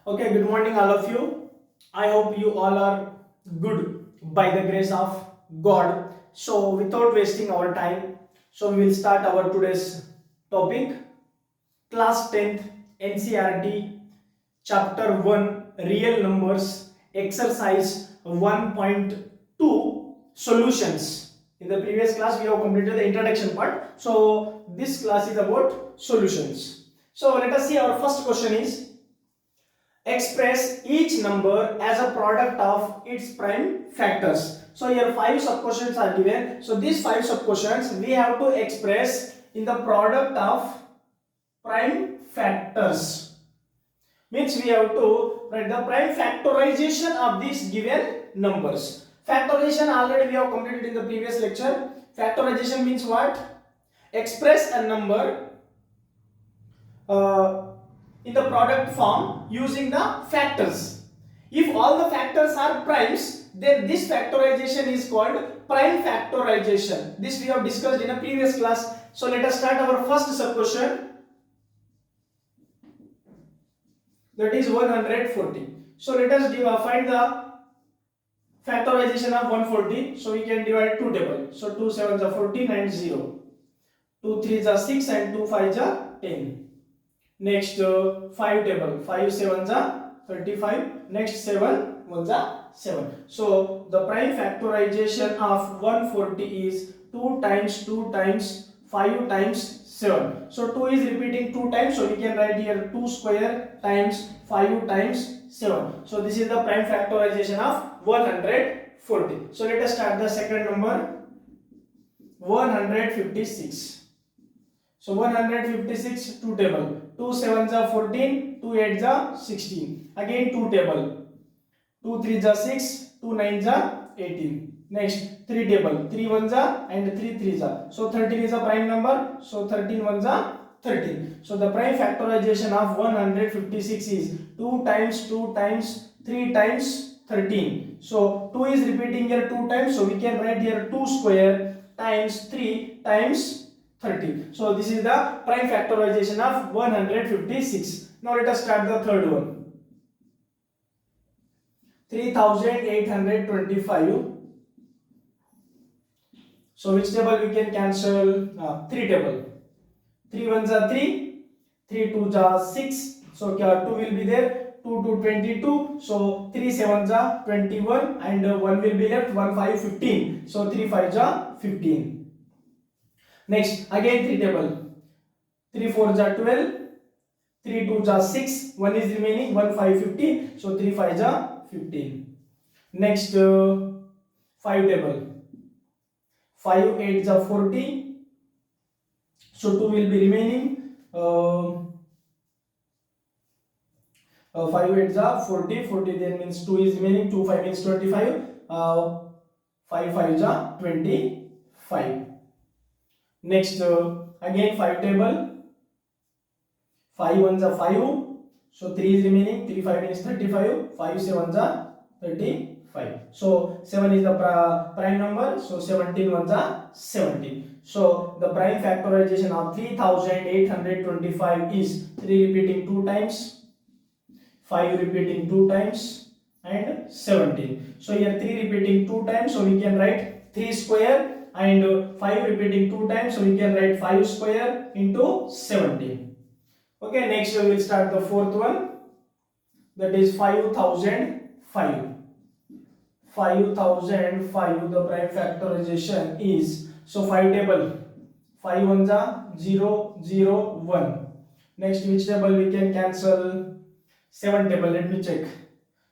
Okay, good morning, all of you. I hope you all are good by the grace of God. So, without wasting our time, we will start our today's topic, class 10th NCERT, chapter 1, real numbers, exercise 1.2, solutions. In the previous class, we have completed the introduction part. So, this class is about solutions. So, let us see. Our first question is, express each number as a product of its prime factors. So here five sub questions are given. So these five sub questions we have to express in the product of prime factors. Means we have to write the prime factorization of these given numbers. Factorization already we have completed in the previous lecture. Factorization means what? Express a number uh, in the product form using the factors. If all the factors are primes, then this factorization is called prime factorization. This we have discussed in a previous class. So let us start our first sub question, that is 140. So let us find the factorization of 140. So we can divide two tables. So 2 7s are 14 and 0. 2 3s are 6 and 2 5s are 10. Next 5 table, 5 7s are 35. Next 7 1s are 7. So the prime factorization of 140 is 2 times 2 times 5 times 7. So 2 is repeating 2 times, so we can write here 2 square times 5 times 7. So this is the prime factorization of 140. So let us start the second number, 156. So 156, 2 table, 2 7s are 14, 2 8s are 16. Again 2 table, 2 3s are 6, 2 9s are 18. Next 3 table, 3 1s are and 3 3s are. So 13 is a prime number, so 13 1s are 13. So the prime factorization of 156 is 2 times 2 times 3 times 13. So 2 is repeating here 2 times, so we can write here 2 square times 3 times 30. So this is the prime factorization of 156. Now let us start the third one. 3825. So which table we can cancel? 3 table. 3 ones are 3, 3 twos are 6. So 2 will be there. 2 to 22. So 3 sevens are 21 and 1 will be left. 1 5 15. So 3 fives are 15. Next again 3 table. 3 fours are 12, 3 twos are 6, 1 is remaining, 1 5 15, so 3 fives are 15. Next 5 table, 5 eights are 40, so 2 will be remaining, 5 eights are 40, 40 then means 2 is remaining, 2 5 means 25, 5 fives are 25. Next again 5 table, 5 ones are 5, so 3 is remaining, 3 5 means 35, 5 sevens are 35. So 7 is the prime number, so 17 ones are 17. So the prime factorization of 3825 is 3 repeating 2 times, 5 repeating 2 times and 17. So here 3 repeating 2 times, so we can write 3 square, and 5 repeating 2 times, so we can write 5 square into 17. Okay, next we will start the fourth one, that is 5005. 5005, the prime factorization is, so 5 table, 5 ones are 0 0 1. Next which table we can cancel? 7 table, let me check.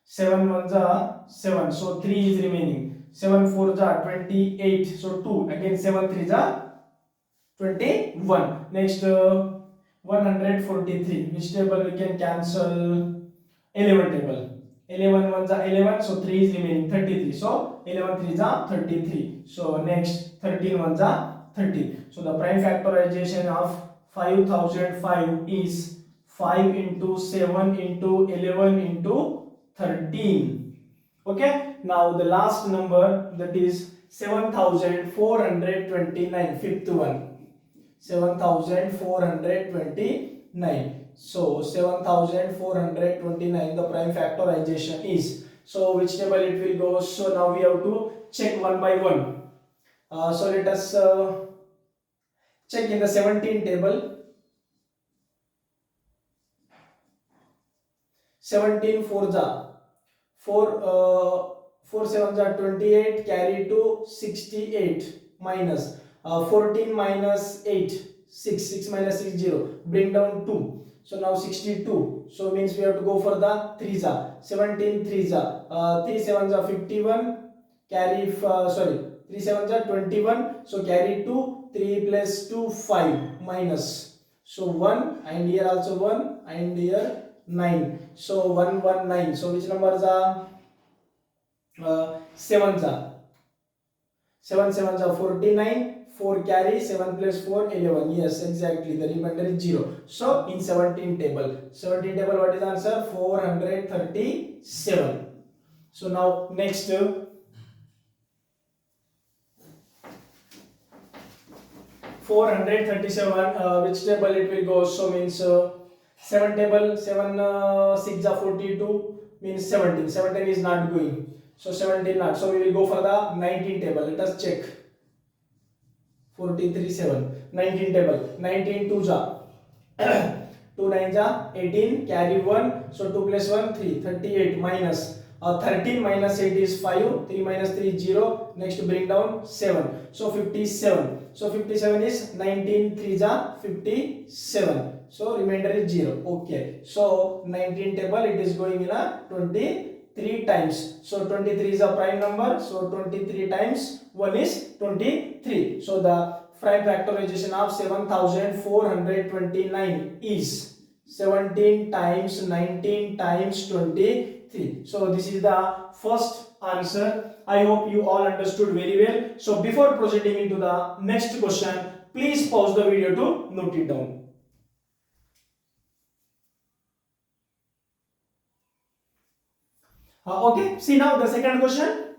7 ones are 7, so 3 is remaining. 7 fours are 28, so 2. Again 7 threes are 21. Next 143, which table we can cancel? 11 table. 11 ones are 11, so 3 is remaining, 33. So 11 threes are 33. So next 13 ones are 30. So the prime factorization of 5005 is 5 into 7 into 11 into 13. Okay, now the last number, that is 7429, fifth one. 7429. 29. So 7429 the prime factorization is. So which table it will go? So now we have to check one by one. So let us check in the 17 table. 17 4 ja 4 7 ja 28 carry to 68 minus 14 minus 8 6 minus 6 0 bring down 2. So now 62. So means we have to go for the 3 ja 17 3 ja 3 7 ja 51 carry 3 7 ja 21. So carry 2 3 plus 2 5 minus. So 1 and here also 1 and here 9. So 119. So which numbers are 7s are 7 7s are 49. 4 carry 7 plus 4 11. Yes, exactly. The remainder is 0. So in 17 table what is the answer? 437. So now next 437 which table it will go? So means 7 table 7 6 are 42 means 17. 17 is not going. So 17 not. So we will go for the 19 table. Let us check. 437 19 table 19 2 ja 2 9 ja 18 carry 1. So 2 plus 1 3 38 minus 13 minus 8 is 5. 3 minus 3 0. Next bring down 7. So 57. So 57 is 19 3 ja 57. So remainder is 0. Okay. So 19 table it is going in a 23 times. So 23 is a prime number. So 23 times 1 is 23. So the prime factorization of 7429 is 17 times 19 times 23. So this is the first answer. I hope you all understood very well. So before proceeding into the next question, please pause the video to note it down. Okay, see now the second question.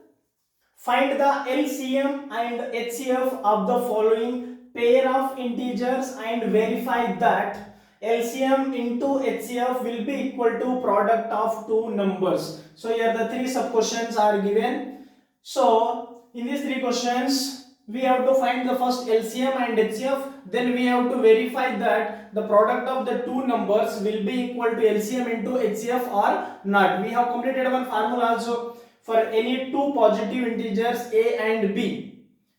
Find the LCM and HCF of the following pair of integers and verify that LCM into HCF will be equal to product of two numbers. So here the three sub questions are given. So in these three questions we have to find the first LCM and HCF, then we have to verify that the product of the two numbers will be equal to LCM into HCF or not. We have completed one formula also for any two positive integers a and b.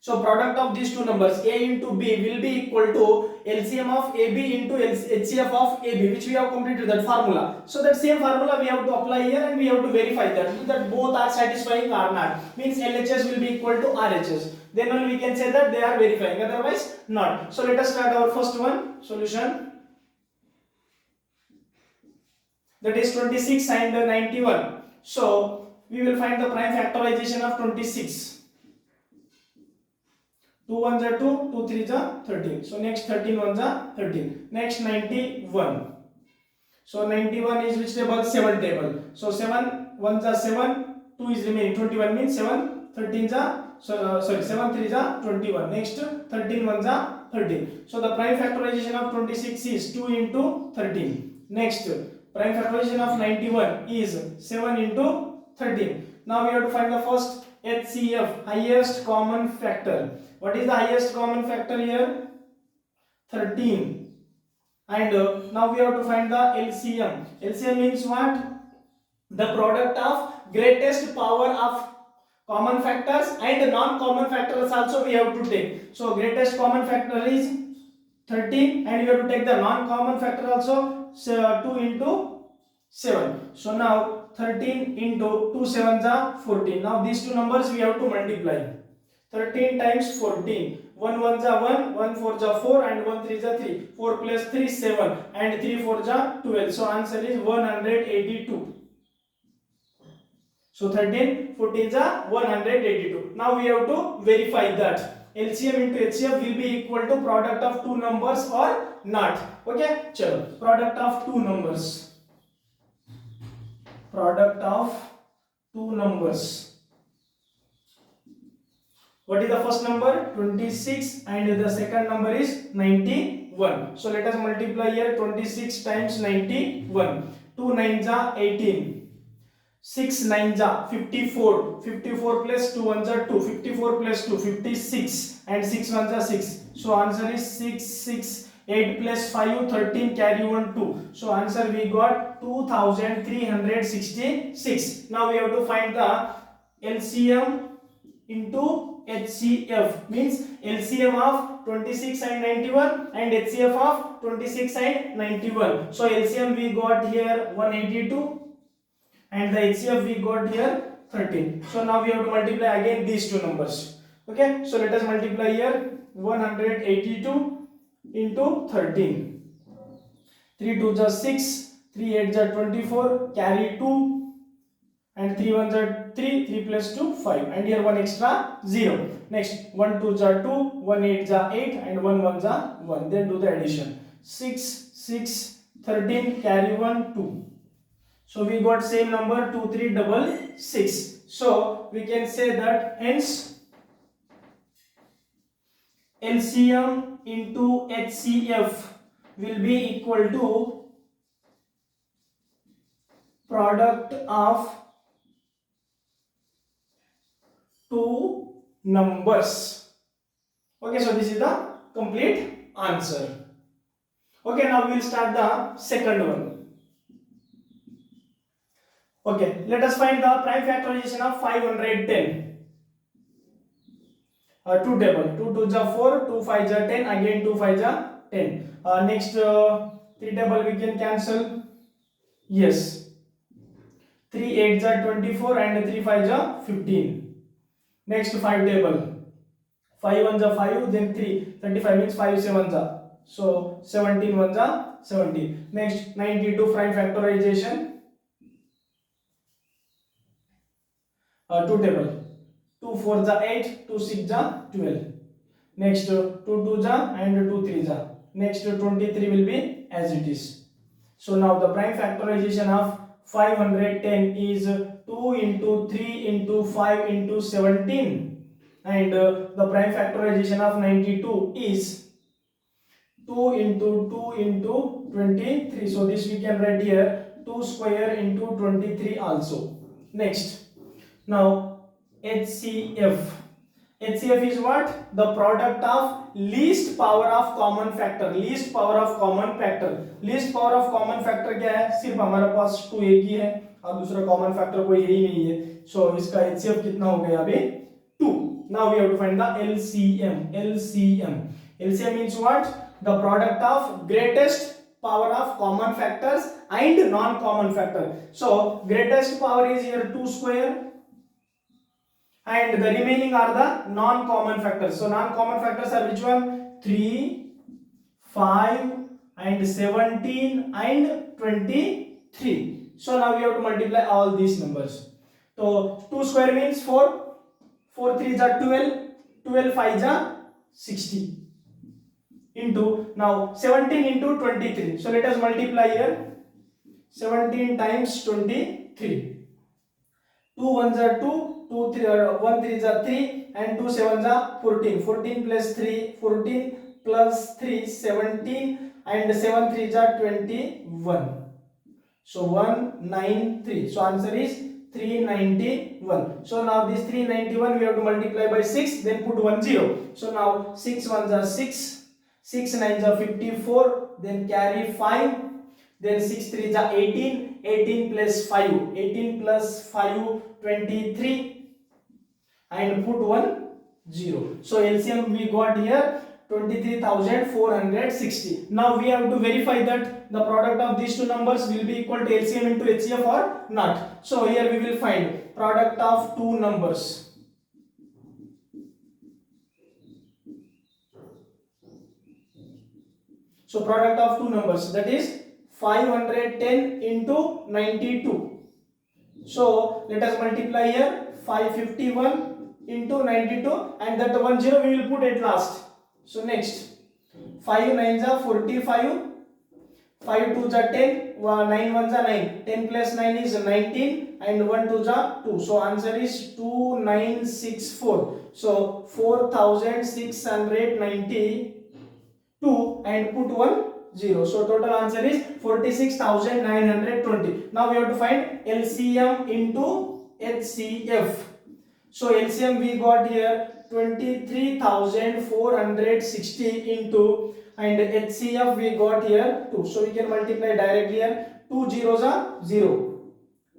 So product of these two numbers a into b will be equal to LCM of AB into HCF of AB, which we have completed that formula. So that same formula we have to apply here and we have to verify that both are satisfying or not. Means LHS will be equal to RHS. Then only we can say that they are verifying, otherwise not. So let us start our first one solution. That is 26 and 91. So we will find the prime factorization of 26. 2 1s are 2, 2 3s are 13. So next 13 1s are 13. Next 91. So 91 is which table? 7 table. So 7 1s are 7, 2 is remaining. 21 means 7 13s are 7 3s are 21. Next 13 1s are 13. So the prime factorization of 26 is 2 into 13. Next prime factorization of 91 is 7 into 13. Now we have to find the first HCF, highest common factor. What is the highest common factor here? 13. And now we have to find the LCM. LCM means what? The product of greatest power of common factors and non-common factors also we have to take. So greatest common factor is 13 and you have to take the non-common factor also 2 into 7. So now 13 into 2 7s are 14. Now these two numbers we have to multiply. 13 times 14. 1 1s are 1, 1 4s are 4 and 1 3s are 3. 4 plus 3 7 and 3 4s are 12. So answer is 182. So 13 14s are 182. Now we have to verify that LCM into HCF will be equal to product of two numbers or not. Okay, chalo. Product of two numbers. Product of two numbers. What is the first number? 26 and the second number is 91. 91. So let us multiply here 26 times 91. 2 9s are 18. 6 9s are 54. 54 plus 2 1s are 2. 54 plus 2 56 and 6 1s are 6. So answer is 6 6. 8 plus 5 13, carry 1 2. So answer we got 2366. Now we have to find the LCM into HCF, means LCM of 26 and 91 and HCF of 26 and 91. So LCM we got here 182 and the HCF we got here 13. So now we have to multiply again these two numbers. Okay, so let us multiply here 182 into 13. 3 2s are 6, 3 8s are 24, carry 2 and 3 1s are 3, 3 plus 2 5 and here 1 extra 0. Next 1 2s are 2, 1 8s are 8 and 1 1s are 1. Then do the addition. 6 6 13, carry 1 2. So we got same number 2366. So we can say that hence LCM into HCF will be equal to product of two numbers. Okay, so this is the complete answer. Okay, now we will start the second one. Okay, let us find the prime factorization of 510. Two table, 2 2s are 4, 2 5s are 10, again 2 5s are 10. Next 3 table we can cancel. Yes. 3 8s are 24 and 3 5s are 15. Next 5 table. 5 1s are 5, then 3. 35 means 5 7s are. So 17 1s are 17. Next 92 prime factorization. 2 table. 2 4s are 8, 2 6s are 12. Next 2 2s are and 2 3s are. Next 23 will be as it is. So now the prime factorization of 510 is 2 into 3 into 5 into 17 and the prime factorization of 92 is 2 into 2 into 23. So this we can write here 2 square into 23 also. Next, now HCF. HCF is what? The product of least power of common factor. Least power of common factor. Least power of common factor क्या है? सिर्फ हमारे पास 2 एक ही है, अब दूसरा common factor कोई है ही नहीं है. So इसका HCF कितना हो गया अभी? 2. Now we have to find the LCM. LCM. LCM means what? The product of greatest power of common factors and non-common factor. So greatest power is here 2 square. And the remaining are the non-common factors. So non-common factors are which one? 3, 5 and 17 and 23. So now we have to multiply all these numbers. So 2 square means 4, 4 3s are 12, 12 5s are 60 into now 17 into 23. So let us multiply here 17 times 23. 2 1s are 2, 2 3 1 3s are 3 and 2 7s are 14. 14 plus 3 14 plus 3 17 and 7 3s are 21. So 193. So answer is 391. So now this 391 we have to multiply by 6, then put 1 0. So now 6 1s are 6, 6 9s are 54, then carry 5, then 6 3s are 18, 18 plus 5, 18 plus 5 23 and put 1 0. So LCM we got here 23,460. Now we have to verify that the product of these two numbers will be equal to LCM into HCF or not. So here we will find product of two numbers. So product of two numbers, that is 510 into 92. So let us multiply here 551 into 92 and that 10 we will put at last. So next 5 9s are 45, 5 2s are 10, 9 1s are 9, 10 plus 9 is 19 and 1 2s are 2. So answer is 2964. So 4690 2 and put 1 0. So total answer is 46,920. Now we have to find LCM into HCF. So LCM we got here 23,460 into, and HCF we got here 2. So we can multiply directly here. 2 zeros are 0.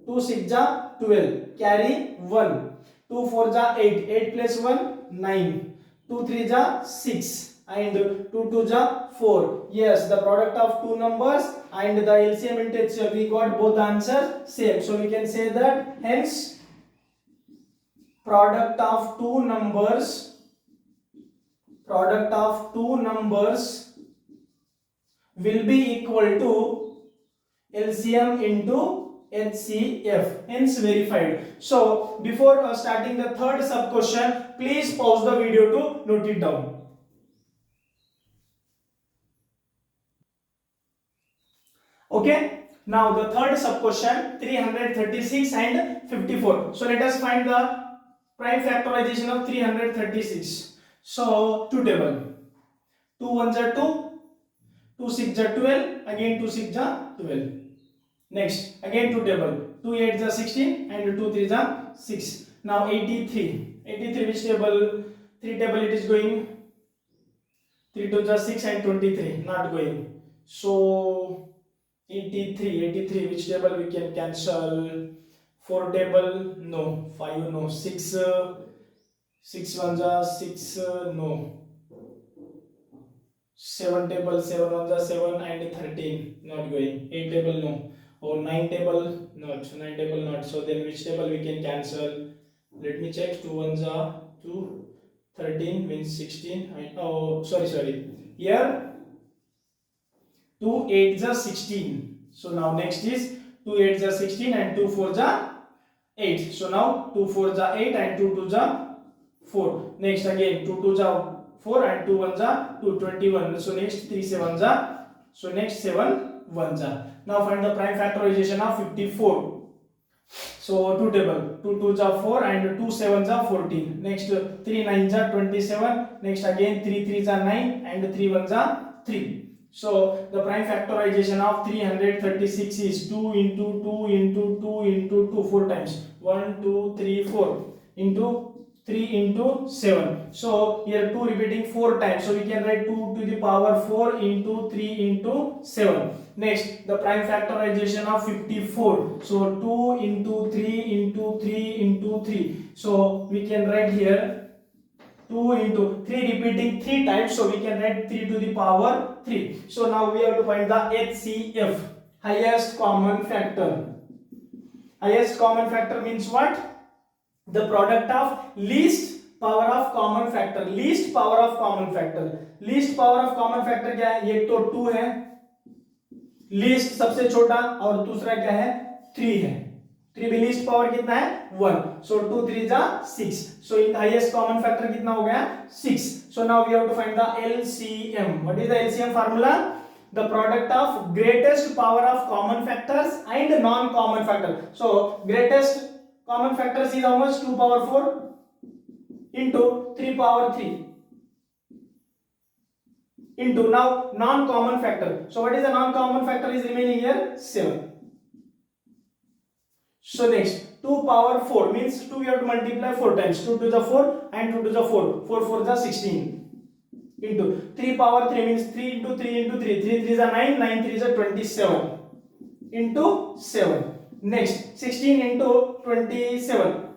2 6 are 12. Carry 1. 2 4 are 8. 8 plus 1 9. 2 3 are 6. And 2 2 are 4. Yes, the product of two numbers and the LCM into HCF, we got both answers same. So we can say that hence product of two numbers will be equal to LCM into HCF, hence verified. So before starting the third sub question, please pause the video to note it down. Okay, now the third sub question 336 and 54. So let us find the prime factorization of 336. So two table, 2 1s are 2, 2 6 are 12, again 2 6 are 12. Next again two table, 2 8s are 16 and 2 3s are 6. Now 83 which table? 3 table it is going, 3 2s are 6 and 23 not going. So 83 which table we can cancel? 4 table no, 5 no, 6 1s are 6 no, 7 table 7 1s are 7 and 13 not going. 8 table no, or 9 table not, 9 table not. So then which table we can cancel? Let me check. 2 1s are 2, 13 means 16 and, oh sorry here 2 8s are 16. So now next is 2 8s are 16 and 2 4s are 8. So now 2 4s are 8 and 2 2s are 4. Next again 2 2s are 4 and 2 1s are 2, 21. So next 3 7s are, so next 7 1s are. Now find the prime factorization of 54. So two table, 2 2s are 4 and 2 7s are 14. Next 3 9s are 27. Next again 3 3s are 9 and 3 1s are 3. So the prime factorization of 336 is 2 into 2 into 2 into 2 4 times. 1 2 3 4 into 3 into 7. So here 2 repeating 4 times. So we can write 2 to the power 4 into 3 into 7. Next the prime factorization of 54. So 2 into 3 into 3 into 3. So we can write here 2 into 3 repeating 3 times. So we can write 3 to the power 3. So now we have to find the HCF, highest common factor. Highest common factor means what? The product of least power of common factor. Least power of common factor. Least power of common factor क्या है? एक तो 2 है, least सबसे छोटा, और दूसरा क्या है? 3 है. 3 भी least power कितना है? 1. So 2 3 जा 6. So in the highest common factor कितना हो गया? 6. So now we have to find the LCM. What is the LCM formula? The product of greatest power of common factors and non-common factor. So greatest common factors is how much? 2 power 4 into 3 power 3 into now non-common factor. So what is the non-common factor is remaining here? 7. So next 2 power 4 means 2 we have to multiply 4 times. 2 to the 4 and 2 to the 4. 4 4 is 16 into 3 power 3 means 3 into 3 into 3. 3 3 is 9, 9 3 is 27 into 7. Next 16 into 27.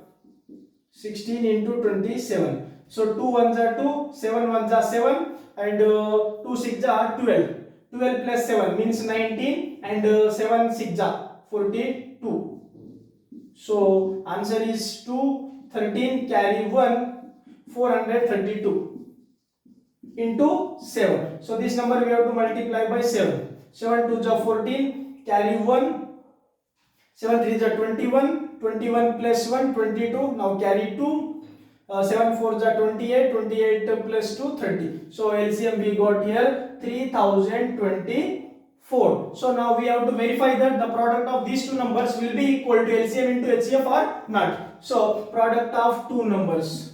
16 into 27. So 2 1s are 2, 7 1s are 7 and 2 6 are 12. 12 plus 7 means 19 and 7 6 are 42. So answer is 2 13 carry 1 432 into 7. So this number we have to multiply by 7. 7 2s are 14 carry 1, 7 3s are 21, 21 plus 1 22. Now carry 2, 7 4s are 28, 28 plus 2 30. So LCM we got here 3024. So now we have to verify that the product of these two numbers will be equal to LCM into HCF or not. So product of two numbers.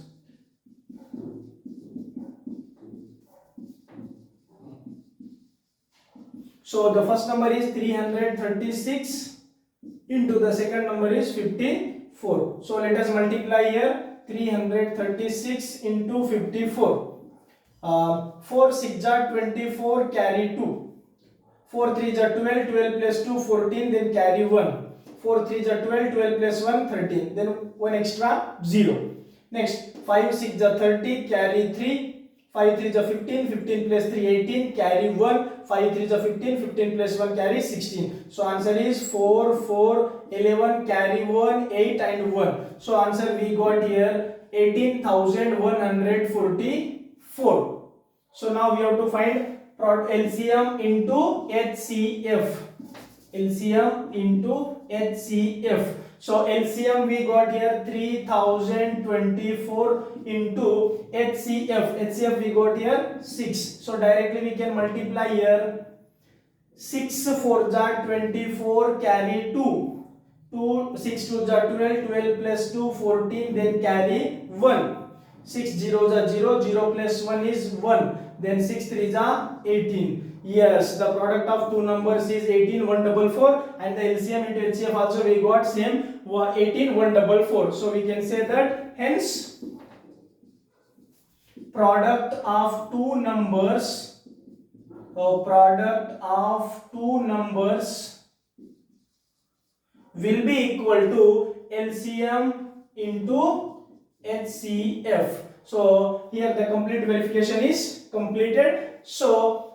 So the first number is 336 into the second number is 54. So let us multiply here 336 into 54. 4 6 are 24, carry 2. 4 3 are 12, 12 plus 2 14, then carry 1. 4 3 are 12, 12 plus 1 13, then 1 extra 0. Next 5 6 are 30, carry 3. 5 3 are 15, 15 plus 3 18, carry 1. 5 3 are 15, 15 plus 1 carry 16. So answer is 4 4 11, carry 1 8 and 1. So answer we got here 18,144. So now we have to find LCM into HCF. LCM into HCF. So LCM we got here 3024 into HCF. HCF we got here 6. So directly we can multiply here. 6 4 are 24, carry 2. 2 6 2 are 12, 12 plus 2 14, then carry 1. 6 zeros are 0, 0 plus 1 is 1, then 6 3s are 18. Yes, the product of two numbers is 18144, and the LCM into HCF also we got same 18144. So we can say that hence product of two numbers will be equal to LCM into HCF. So here the complete verification is completed. So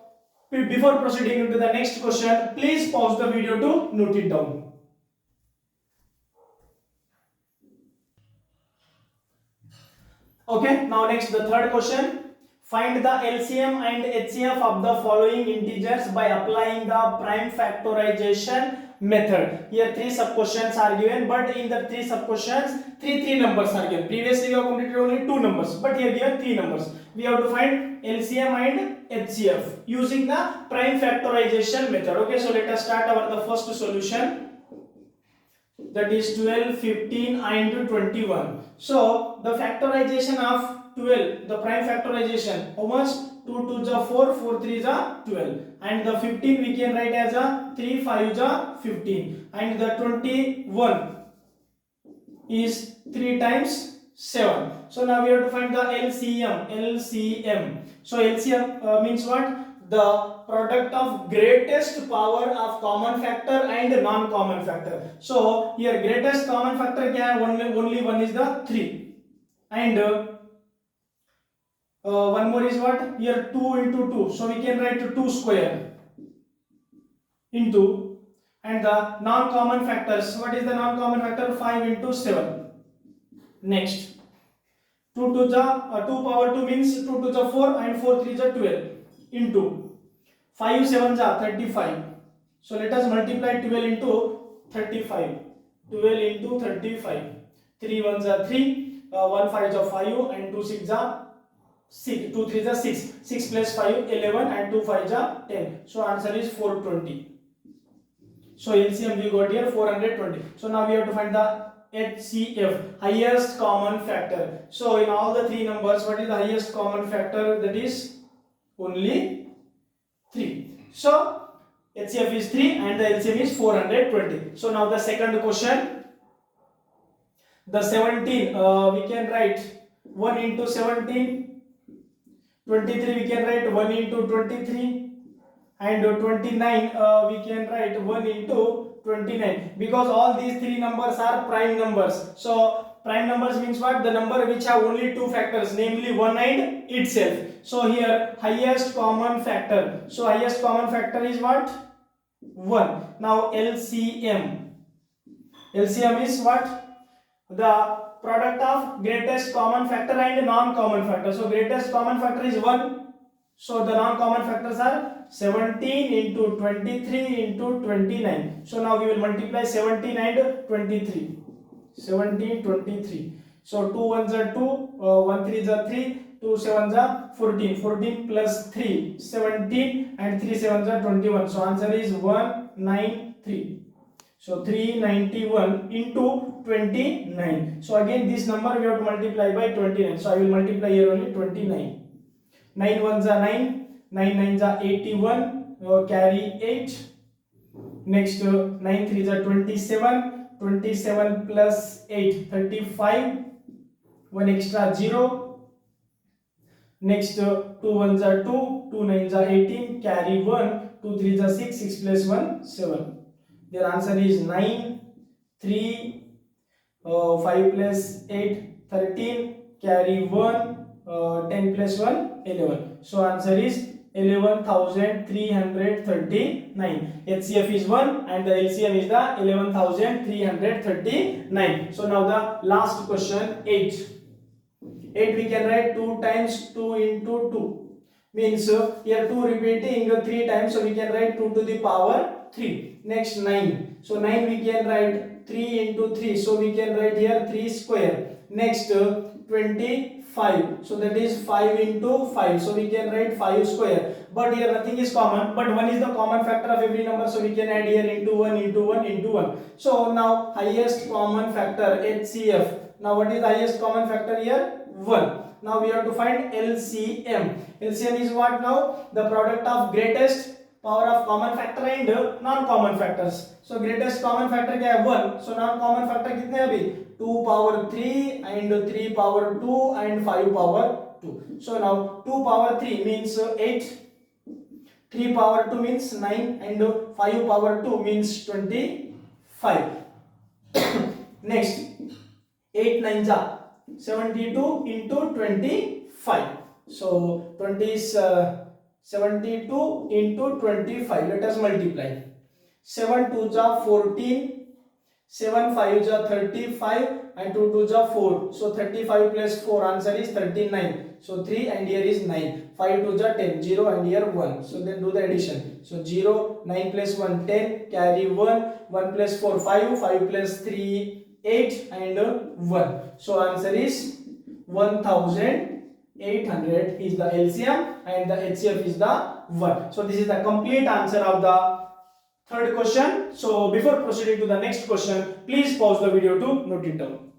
before proceeding into the next question, please pause the video to note it down. Okay, now next the third question. Find the LCM and HCF of the following integers by applying the prime factorization method. Here three sub questions are given, but in the three sub questions three numbers are given. Previously we have completed only two numbers, but here given three numbers. We have to find LCM and HCF using the prime factorization method. Okay, so let us start the first solution. That is 12, 15 and 21. So the factorization of 12, the prime factorization, how much? 2 2s are 4, 4 3s are 12, and the 15 we can write as a 3 5s are 15, and the 21 is 3 times 7. So now we have to find the LCM. So LCM means what? The product of greatest power of common factor and non-common factor. So here greatest common factor kya hai? Only one is the 3, and one more is what? Here 2 into 2. So we can write 2 square into, and the non-common factors. What is the non-common factor? 5 into 7. Next 2 to the 2 power 2 means 2 to the 4, and 4 3 is 12 into 5 7s are 35. So let us multiply 12 into 35. 12 into 35. 3 1s are 3, 1 5 is 5, and 2 6 are 6, 2 3s are 6. 6 plus 5 11, and 2 5s are 10. So answer is 420. So LCM we got here 420. So now we have to find the HCF, highest common factor. So in all the three numbers, what is the highest common factor? That is only 3. So HCF is 3 and the LCM is 420. So now the second question. The 17, we can write 1 into 17. 23 we can write 1 into 23. And 29 we can write 1 into 29, because all these three numbers are prime numbers. So prime numbers means what? The number which have only two factors, namely 1 and itself. So here highest common factor. So highest common factor is what? 1. Now LCM. LCM is what? The product of greatest common factor and non-common factor. So greatest common factor is 1. So the non-common factors are 17 into 23 into 29. So now we will multiply 17 and 23. 17 23. So 2 1s are 2, 1 3s are 3, 2 7s are 14. 14 plus 3 17, and 3 7s are 21. So answer is 193. So 391 into 29. So again this number we have to multiply by 29. So I will multiply here only 29. 9 1s are 9, 9 9s are 81, carry 8. Next 9 3s are 27, 27 plus 8 35, 1 extra 0. Next 2 1s are 2, 2 9s are 18, carry 1, 2 3s are 6, 6 plus 1 7. Their answer is 9 3, 5 plus 8 13, carry 1, 10 plus 1 11. So answer is 11,339. HCF is 1 and the LCM is the 11,339. So now the last question 8. 8 we can write 2 times 2 into 2 means here 2 repeating 3 times, so we can write 2 to the power 3. Next 9, so 9 we can write 3 into 3, so we can write here 3 square. Next 25, so that is 5 into 5, so we can write 5 square. But here nothing is common, but 1 is the common factor of every number, so we can add here into 1 into 1 into 1. So now highest common factor HCF. Now what is the highest common factor here? 1. Now we have to find LCM. LCM is what? Now the product of greatest power of common factor and non-common factors. So greatest common factor क्या है? 1. So non-common factor कितने हैं अभी? 2 power 3 and 3 power 2 and 5 power 2. So now 2 power 3 means 8, 3 power 2 means 9 and 5 power 2 means 25. Next 8 9s are 72 into 25. So 20 is 72 into 25. Let us multiply. 7 2s are 14, 7 5s are 35 and 2 2s are 4. So 35 plus 4, answer is 39. So 3 and here is 9. 5 2s are 10, 0 and here 1. So then do the addition. So 0, 9 plus 1 10, carry 1, 1 plus 4 5, 5 plus 3 8 and 1. So answer is 1800 is the LCM and the HCF is the 1. So this is the complete answer of the third question. So before proceeding to the next question, please pause the video to note it down.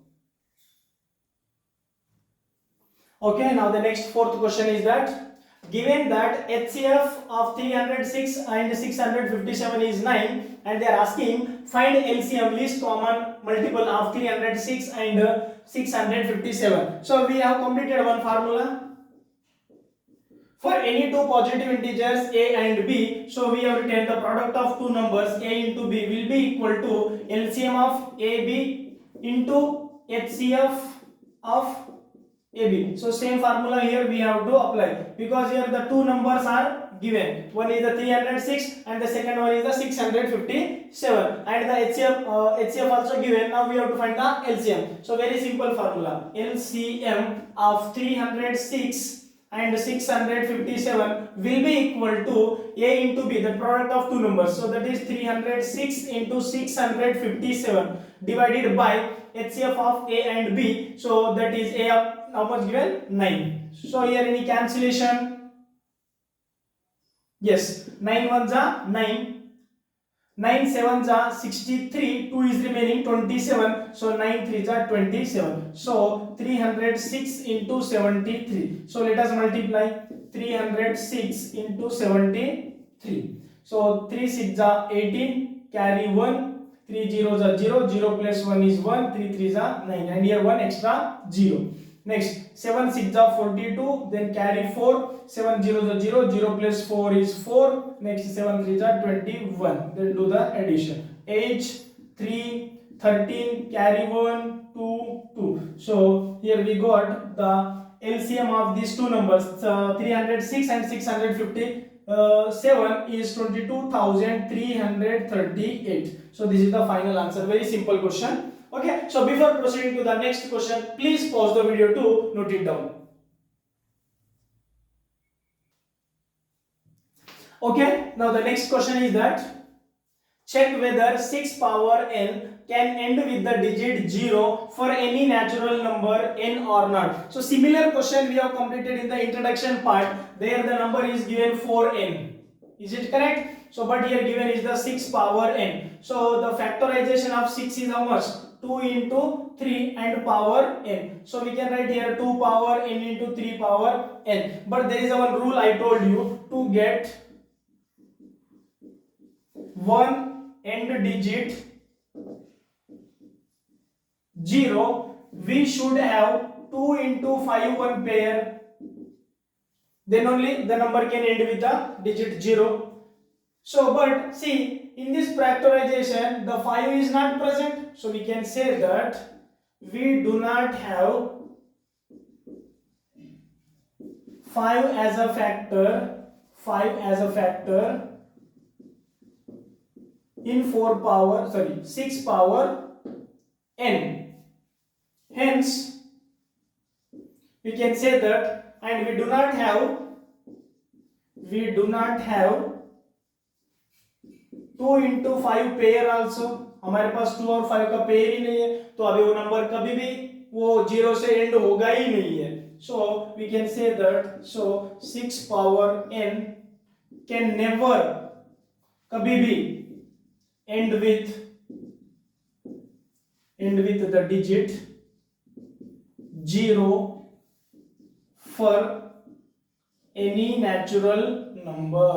Okay, now the next fourth question is that given that HCF of 306 and 657 is 9 and they are asking find LCM, least common multiple of 306 and 657. So we have completed one formula. For any two positive integers a and b, so we have written the product of two numbers a into b will be equal to LCM of ab into HCF of AB. So same formula here we have to apply, because here the two numbers are given. One is the 306 and the second one is the 657 and the HCF also given. Now we have to find the LCM. So very simple formula. LCM of 306 and 657 will be equal to a into b, the product of two numbers. So that is 306 into 657 divided by HCF of a and b. So that is a of how much given? 9. So here any cancellation? Yes, 9 ones are 9, 9 sevens are 63, 2 is remaining 27, so 9 threes are 27. So 306 into 73. So let us multiply 306 into 73. So 3 6s are 18, carry 1, 3 zeros are 0, 0 plus 1 is 1, 3 3s are 9 and here 1 extra 0. Next 7 6s are 42, then carry 4, 7 zeros are 0, 0 plus 4 is 4, next 7 3s are 21, then do the addition. 8 3 13, carry 1 2 2. So here we got the LCM of these two numbers, 306 and 657 is 22,338. So this is the final answer. Very simple question. Okay, so before proceeding to the next question, please pause the video to note it down. Okay, now the next question is that check whether 6 power n can end with the digit 0 for any natural number n or not. So similar question we have completed in the introduction part. There the number is given 4n. Is it correct? So but here given is the 6 power n. So the factorization of 6 is how much? 2 into 3 and power n. So we can write here 2 power n into 3 power n. But there is one rule I told you to get one end digit 0, we should have 2 into 5 one pair, then only the number can end with the digit 0. So but see, in this factorization the 5 is not present, so we can say that we do not have 5 as a factor in 6 power n. Hence we can say that, and we do not have 2 into 5 pair also, हमारे पास 2 और 5 का pair ही नहीं है, तो अभी वो number कभी भी वो 0 से एंड होगा ही नहीं है. So we can say that 6 power n can never कभी भी end with the digit 0 for any natural number.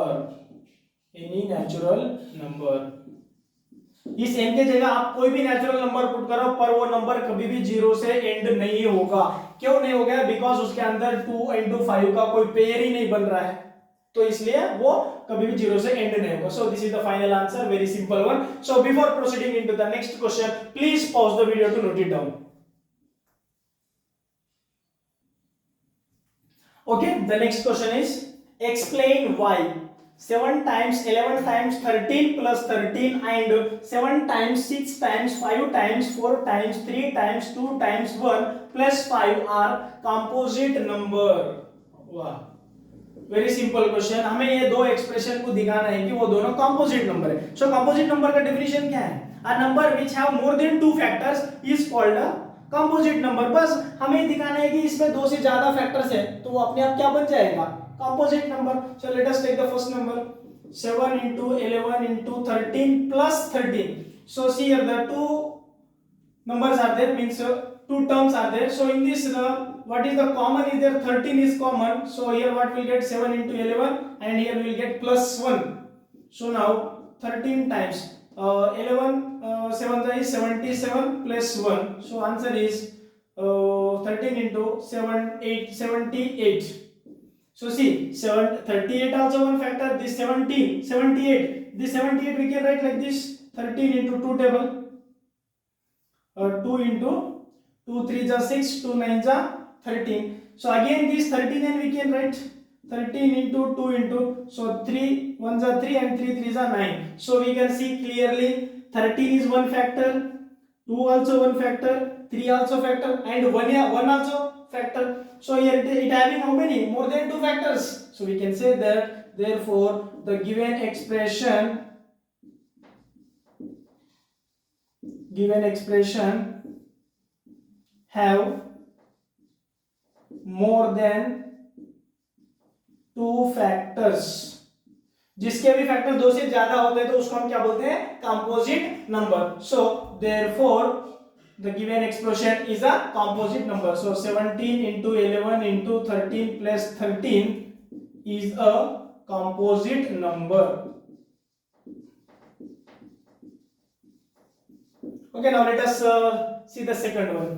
इस n के जगह आप कोई भी नेचुरल नंबर पुट करो, पर वो नंबर कभी भी 0 से एंड नहीं होगा. क्यों नहीं होगा? बिकॉज उसके अंदर 2 into 5 का कोई पेयर ही नहीं बन रहा है, तो इसलिए वो कभी भी 0 से एंड नहीं होगा. So this is the final answer, very simple one. So before proceeding into the next question, please pause the video to note it down. Okay, the next question is explain why 7 times 11 times 13 plus 13 and 7 times 6 times 5 times 4 times 3 times 2 times 1 plus 5 are composite number. वाह, very simple question. हमें ये दो expression को दिखाना है कि वो दोनों कंपोजिट नंबर है. सो कंपोजिट नंबर का डेफिनेशन क्या है? A number which have more than 2 factors is called a composite number. बस हमें दिखाना है कि इसमें 2 से ज्यादा फैक्टर्स है, तो वो अपने आप क्या बन जाएगा? Composite number. So let us take the first number 7 into 11 into 13 plus 13. So see here the two numbers are there, means 2 terms are there. So in this what is the common is there? 13 is common. So here what will get 7 into 11 and here we will get plus 1. So now 13 times 11 7 is 77 plus 1. So answer is 13 into 78. So see, 38 also one factor, this 78, this 78 we can write like this, 13 into 2 table, 2 into 2 3 ja 6, 2 9 ja 13. So again this 13 and we can write 13 into 2 into, so 3 1 ja 3 and 3 3 ja 9. So we can see clearly 13 is one factor, 2 also one factor, 3 also factor and 1 also factor. So here it having how many? More than 2 factors. So we can say that therefore the given expression have more than 2 factors. जिसके भी factor 2 से ज्यादा होते हैं तो उसको हम क्या बोलते हैं? Composite number. So therefore the given expression is a composite number. So 17 into 11 into 13 plus 13 is a composite number. Okay, now let us see the second one.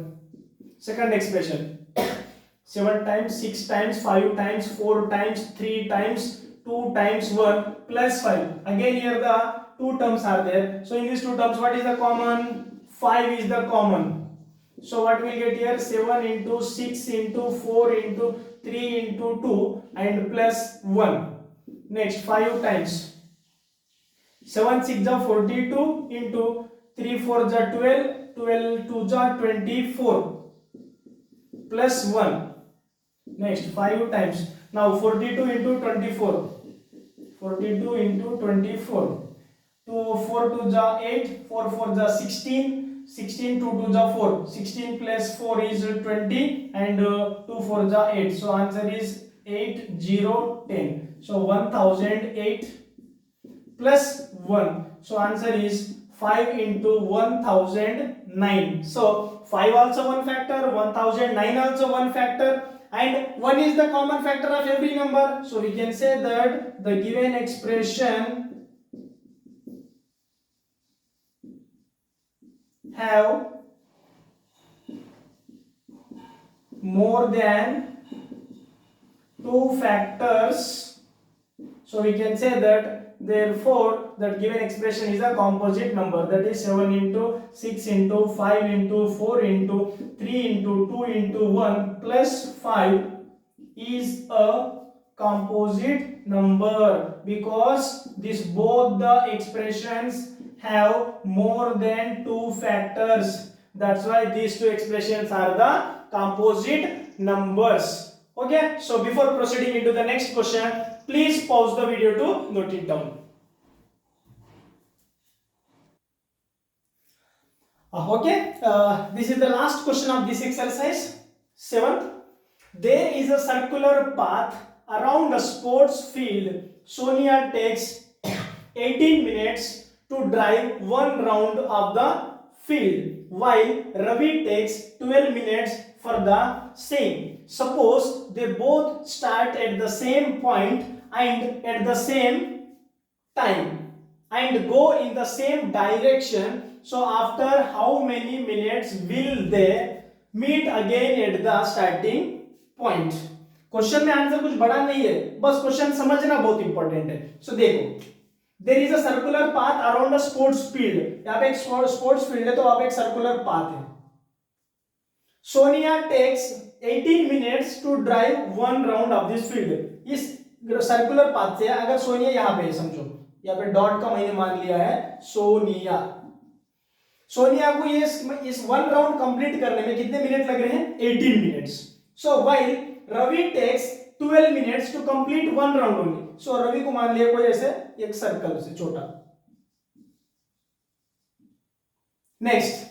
Second expression 7 times 6 times 5 times 4 times 3 times 2 times 1 plus 5. Again here the two terms are there. So in these two terms what is the common? 5 is the common. So what we get here? 7 into 6 into 4 into 3 into 2 and plus 1. Next 5 times 7 6 ja 42 into 3 4 ja 12, 12 2 ja 24 plus 1. Next 5 times, now 42 into 24, 42 into 24, 2 4 2 ja 8, 4 4 ja 16, 16 2 2 ja 4, 16 plus 4 is 20 and 2 4 ja 8. So answer is 8 0 10. So 1008 plus 1. So answer is 5 into 1009. So 5 also one factor, 1009 also one factor, and 1 is the common factor of every number. So we can say that the given expression have more than two factors, so we can say that therefore that given expression is a composite number, that is 7 into 6 into 5 into 4 into 3 into 2 into 1 plus 5 is a composite number, because this both the expressions have more than two factors. That's why these two expressions are the composite numbers. Okay, so before proceeding into the next question, please pause the video to note it down. Okay, this is the last question of this exercise. 7th, there is a circular path around a sports field. Sonia takes 18 minutes to drive one round of the field, while Ravi takes 12 minutes for the same. Suppose they both start at the same point and at the same time and go in the same direction. So after how many minutes will they meet again at the starting point? Question में answer कुछ बड़ा नहीं है, बस question समझना बहुत important है. So देखो, there is a circular path around a sports field. यहाँ पे एक स्पोर्ट्स फील्ड है, तो वहां पे एक सर्कुलर पाथ है. Sonia takes 18 minutes to drive one round of this field. इस सर्कुलर पाथ से अगर सोनिया यहाँ पे समझो, यहाँ पे डॉट का मैंने मान लिया है सोनिया. सोनिया को ये इस वन राउंड कंप्लीट करने में कितने मिनट लग रहे हैं? 18 minutes. So while Ravi takes 12 minutes to complete one round only. So Ravi को मान लिया कोई ऐसे एक सर्कल से छोटा. Next,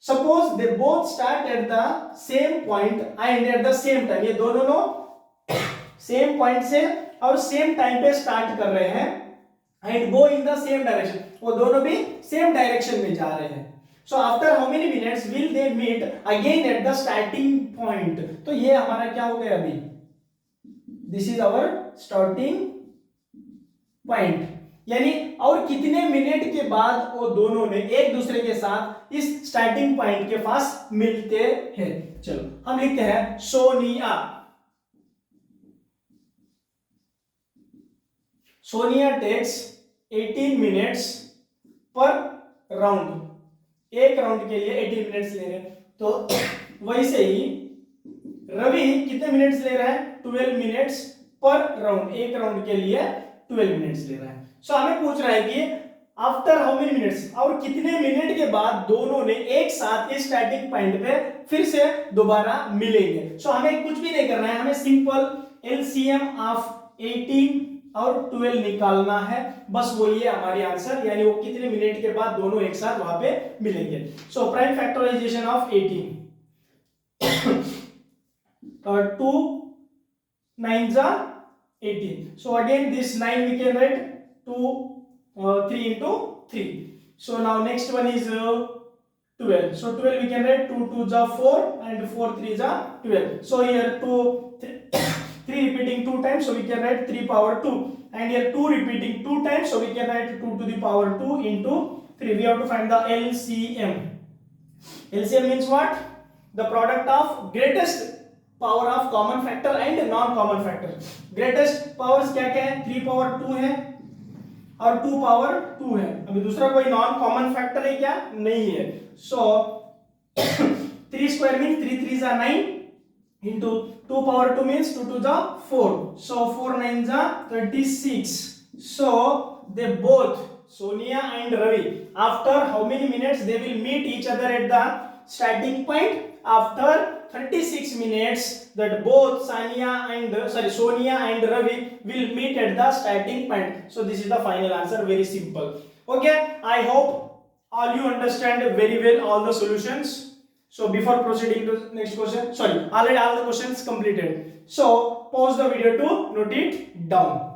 suppose they both start at the same point and at the same time. ये दोनों सेम पॉइंट से और सेम टाइम पे स्टार्ट कर रहे हैं and go in the same direction. वो दोनों भी सेम डायरेक्शन में जा रहे हैं. So after how many minutes will they meet again at the starting point? तो ये हमारा क्या हो गया अभी? This is our starting point. यानी और कितने मिनट के बाद वो दोनों ने एक दूसरे के साथ इस स्टार्टिंग पॉइंट के पास मिलते हैं. चलो हम लिखते हैं सोनिया. सोनिया टेक्स 18 मिनट्स पर राउंड. एक राउंड के लिए 18 मिनट्स ले रहे हैं. तो वैसे ही रवि कितने मिनट्स ले रहा है? 12 मिनट्स पर राउंड. एक राउंड के लिए 12 मिनट्स ले रहा है. सो हमें पूछ रहा है कि आफ्टर हाउ मेनी मिनट्स, और कितने मिनट के बाद दोनों ने एक साथ इस स्टार्टिंग पॉइंट पे फिर से दोबारा मिलेंगे. सो हमें कुछ भी नहीं करना है, हमें सिंपल एलसीएम ऑफ 18 और 12 निकालना है. बस वो ये हमारी आंसर, यानी वो कितने मिनट के बाद दोनों एक साथ वहां पे मिलेंगे. So prime factorization of 18. 2 9 जा 18. So again this 9 we can write 2 3 into 3. So now next one is 12. So 12 we can write 2 2 ja 4 and 4 3 ja 12. So here 2 3 repeating 2 times, so we can write 3 power 2, and here 2 repeating 2 times, so we can write 2 to the power 2 into 3. We have to find the LCM. LCM means what? The product of greatest power of common factor and non common factor. Greatest powers क्या क्या है? 3 power 2 है और 2 power 2 है. अभी दूसरा कोई non common factor है क्या? नहीं है. सो 3 square means 3 3 is 9 into 2 power 2 means 2 2 is 4. So 4 9 is 36. So they both, Sonia and Ravi, after how many minutes they will meet each other at the starting point? After 36 minutes that both Sonia and Ravi will meet at the starting point. So this is the final answer. Very simple. Okay, I hope all you understand very well all the solutions. So before proceeding to next question, already all the questions completed. So pause the video to note it down.